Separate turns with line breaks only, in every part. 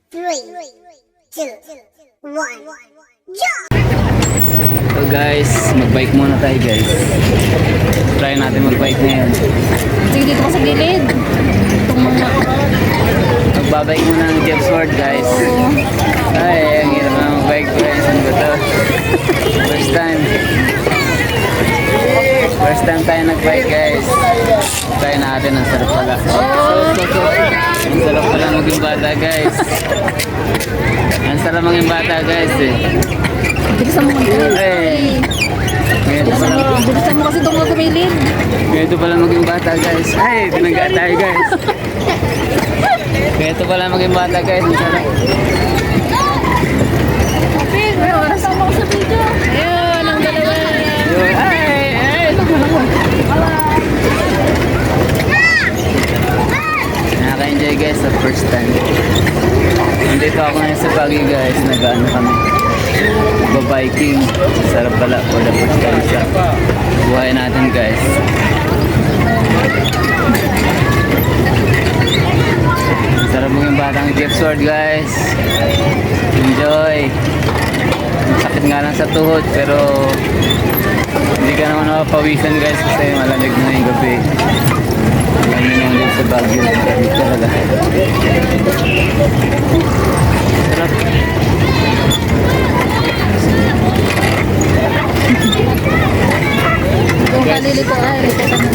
3, 2, 1, jump!
So guys, mag-bike muna tayo guys. Try natin mag-bike ngayon.
Sige, dito ka sa gilid. Itong mga...
Magbabike muna ng Jeff Sword guys. Ay, ang hirap na mag-bike guys. Ano ba ito? First time. First time tayo nag-bike guys. Try natin, ang sarap pala. Ang sarap pala maging bata guys. Ang sarap maging bata guys eh.
Bilisan mo kasi.
Ay.
Bilisan mo kasi itong mga kumilid.
Ganito pala maging bata guys. Ay, binangga tayo guys. Ganito pala maging bata guys. Ang sarap.
Ay, oras mo ako sa video. Ayun, ang dalawa.
Ay. Nakaka-enjoy guys sa first time. Nandito ako ngayon sa Baguio guys. Nag-ano kami. Ba-biking. Sarap pala for the first time sa buhay natin guys. Sarap mo yung batang Jeff Sword guys. Enjoy. Sakit nga lang sa tuhod pero hindi ka naman mapawisan guys kasi malamig na yung gabi. Alam nyo naman din sa Baguio. Malamig talaga. Sarap.
Kung kalilito ay, rito ka na.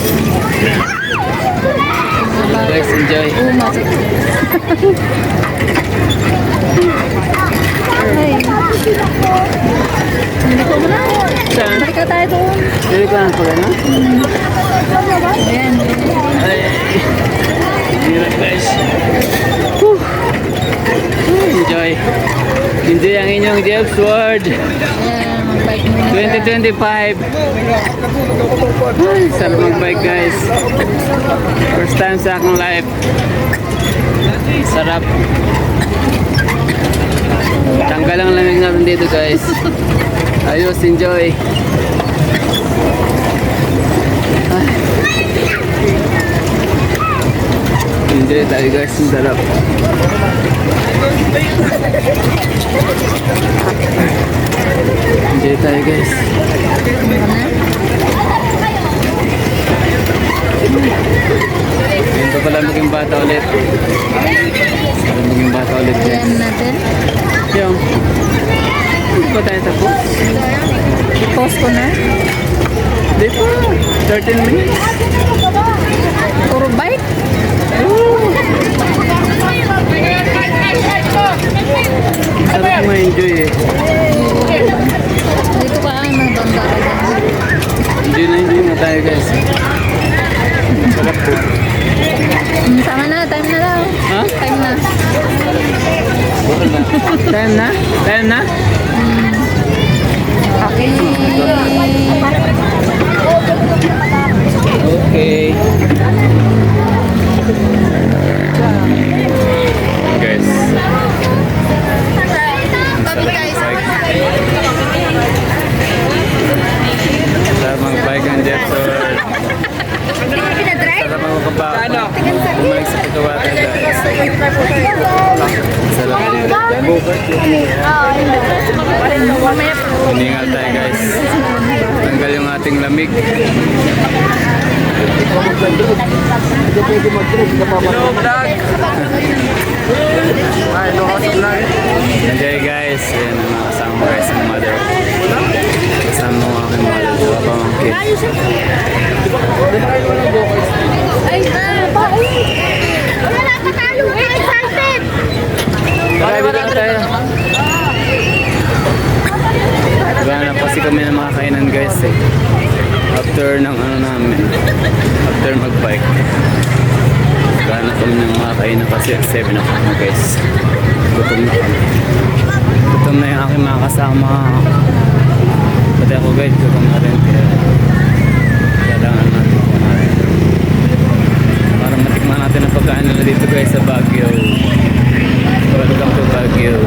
Guys, enjoy.
Umasok. Ay. Hindi ko mo na.
Saan?
Balik ka tayo doon.
Dili ka lang pala no?
Ayan.
Ay. Hirap guys. Whew. Enjoy. Enjoy ang inyong Jeff Sword.
Ayan, mag-bike muna.
2025. Ay, sarap mag-bike guys. First time sa akong life. Sarap. Tanggal ang lamig natin dito guys. Ayos, enjoy. Ay. Enjoy tayo guys, ang sarap. Enjoy tayo guys. Ito pala maging bata ulit. Maging bata ulit guys.
Ayan natin.
Yung, hindi pa tayo tapos.
I-post ko na.
Hindi pa, 13 minutes.
Puro bike.
Sarap mo enjoy eh.
Dito ka ang nagdandara.
Enjoy na tayo guys. Sarap po.
Tama na, time na daw.
Ha?
Time na.
Time na? Time na?
Okay.
Okay. Guys.
Kami guys.
Sarap mag-bike ang Jeff Sword. Sarap magpapabak. Bumalik sa Pagkawatan guys. Sarap din. Hiningal tayo guys. Tanggal yung ating lamig. Enjoy guys. Ayan ang mga kasama mo guys ng mother. Kasama mo aking mother. Diba pamangkin?
Ay, wala pa tayo. Excited.
Marami lang tayo. Gana kasi kami ng mga kainan guys eh. After ng ano namin. After mag-bike. Gana kami ng mga kainan kasi at 7 o'clock na guys. Gutom na kami. Gutom na yung aking mga kasama. Pati ako guys, gutom na rin. Kaya kailangan natin kumain. Para matikman natin ang pagkain nila dito guys sa Baguio. Welcome to Baguio.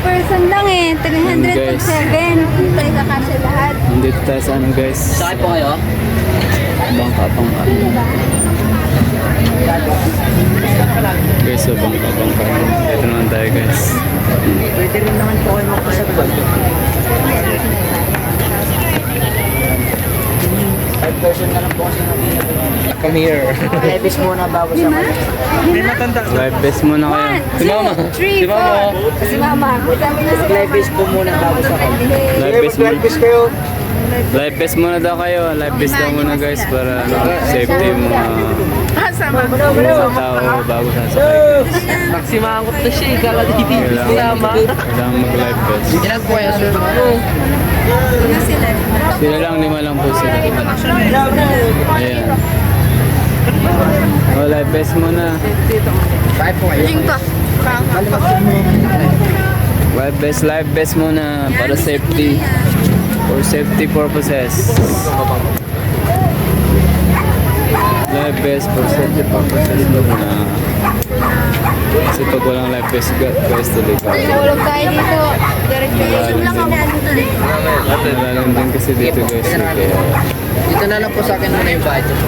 Person lang eh. 307. Tayo kakasya lahat.
Nandito tayo sa ano guys.
Sakay po kayo?
Bangka pang guys, so bangka-bangka. Dito naman tayo guys.
Pwede rin naman po kayo magpasagpag. 5% na lang po kasi nakita.
Come here.
Levis muna bago sa mga.
Live best muna kayo. Si mama. Si mama.
Si Mama.
Levis po muna bago sa mga.
Live best muna. Live best muna daw kayo. Live best daw muna guys para safety mo
Sama.
mga tao bago sasakay.
Nagsimangot na siya. Kala dito
Kailangan mag-live best.
Ilan po yan, sir?
Sila lang, 5 lang po sila. Ayan. Oh, live best muna.
5 po kayo.
Live best muna para safety. For safety purposes. Live best for safety purposes muna. Kasi pag walang live best guys, tuloy ka.
Tulog tayo dito. Diretso lang ako.
Malalim din kasi dito guys. Kaya
Dito na lang po sa akin muna yung budget.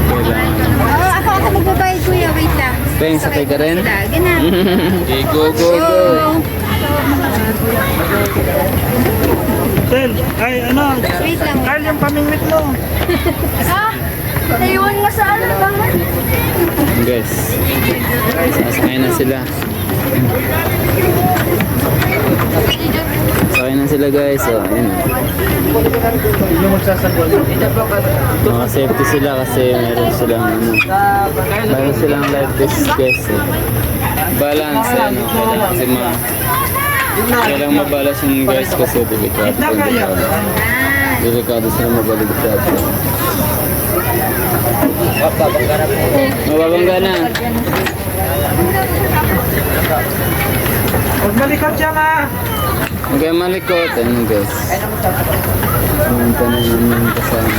kailangan.
Ako magbabayad kuya. Wait lang.
Peng, sakay ka rin?
Lagi na.
Okay, go, go, go.
Sel, ay ano?
Wait lang.
Carl, yung pamingwit mo.
Ha? Naiwan nga sa ano naman?
Guys, sasakay na sila. Sakay na sila guys. So, ayun. Mga-safety sila kasi meron silang life vest guys. Balance, ano, kailangan kasi kailangan mabalance yung guys kasi delikado sila mabaligtad. Mababangga na.
Huwag malikot siya nga.
Huwag kayo malikot. Ano guys? Pumunta na namin kasama.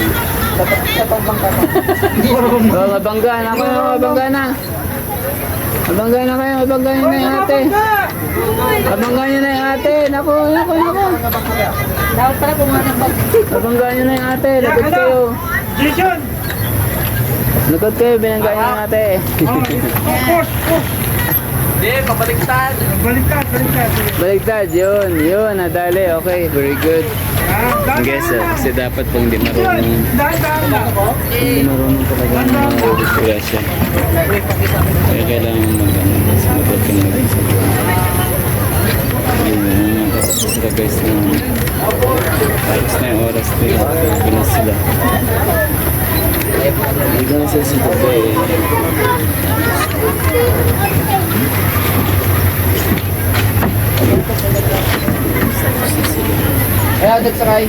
Oh, mabangga na kayo. Mabangga na. Mabangga na kayo. Mabangga nyo na yung ate. Mabangga nyo na yung ate. Naku.
Dapat pala pumunta pa.
Mabangga nyo na yung ate. Lagot kayo.
Jason!
Lagot kayo. Binangga nyo yung ate.
Hindi, pabaliktad.
Baliktad.
Baliktad. Yun. Nadali. Okay. Very good. Guys, kasi dapat pag hindi marunong hindi marunong talaga ng disgrasya. Kaya kailangan mag-ano ka na sa buwan. Yun, kasi sila guys na yung oras nila. Pinas sila. Hindi na sila sa tabi.
Kaya, nagsakay.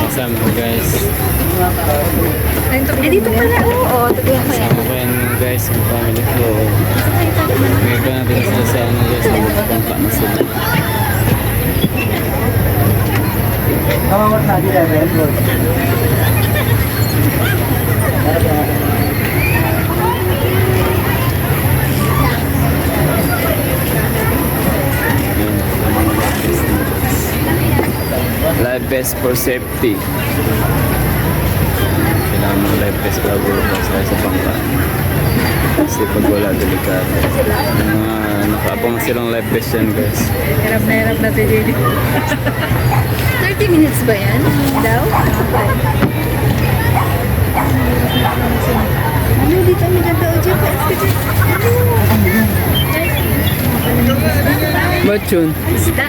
Kasama ko guys.
Dito pala. Oo. Tugyan ko yan.
Kasama ko yan guys, yung family ko. Ngayon pa natin sila sa ano guys, nagpapangka na sila.
Kamamot na dito, Redwood.
Life vest for safety. Kailangan mo life vest bago tayo sa pangka. Kasi pag wala, delikado. Yung mga nakaabang silang life vest yan guys.
Hirap na si JD. 30 minutes ba yan? Daw? Ano dito ang maganda o dyan?
Ba't yun?
Isda.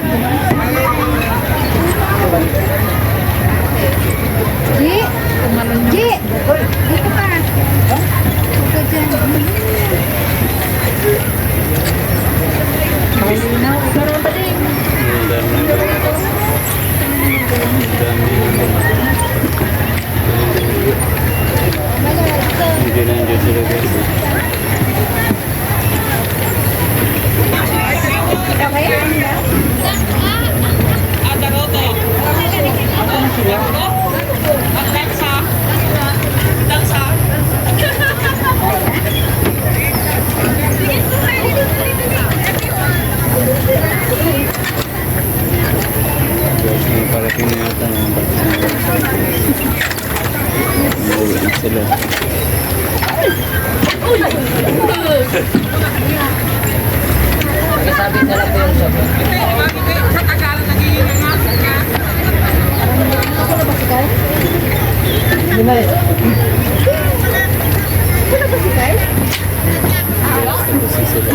Ji! Ji! Dito ka. Huwag dyan. Malinaw. Ikaw pa din.
Ang dami. Ang dami. sila.
Sabi nila po yung sopa.
Tapos na sila.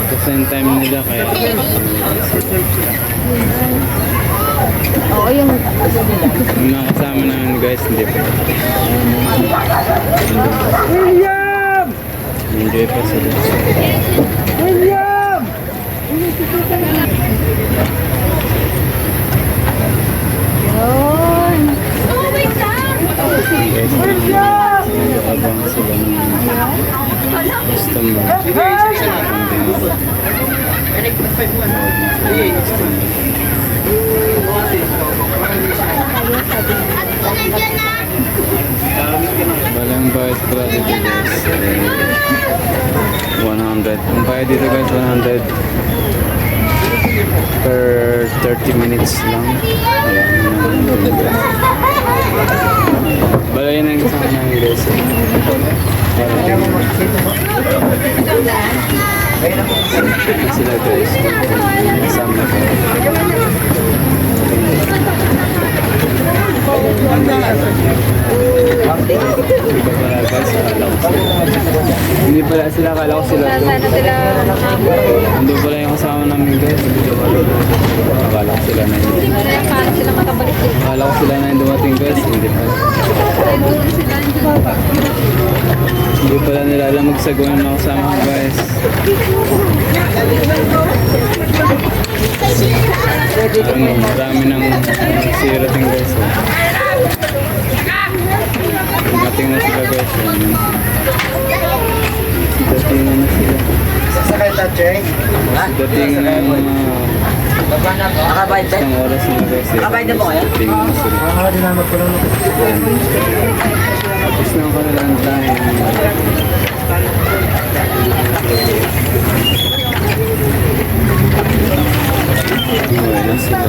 Kasi yung time nila kaya
Oo, yung
yung mga kasama namin guys, hindi pa.
William!
Enjoy pa sila.
William!
yun.
Guys, abang sila ng customer. Balang bayad pala dito guys. 100. Ang bayad dito guys, 100 per 30 minutes lang. Bala yun ang isang namin guys. Sila guys. Kasama ko. Hindi pala sila, akala ko sila.
Sana sila
Nandun pala yung kasama namin guys. Akala ko sila na yun.
paano sila makabalik din.
Akala ko sila na yung dumating guys. Hindi pala. Hindi pala nila alam magsagawa ng mga kasama ko guys. Ano, marami nang sirating guys. Dumating na sila guys. Datingan na sila.
Sasakay ta, Cheng? Ha?
Datingan na yung mga
Nakabayad tayo?
isang oras na guys.
Nakabayad na po kayo?
Datingan na sila. Tapos na ang kanilang time. Wala sila.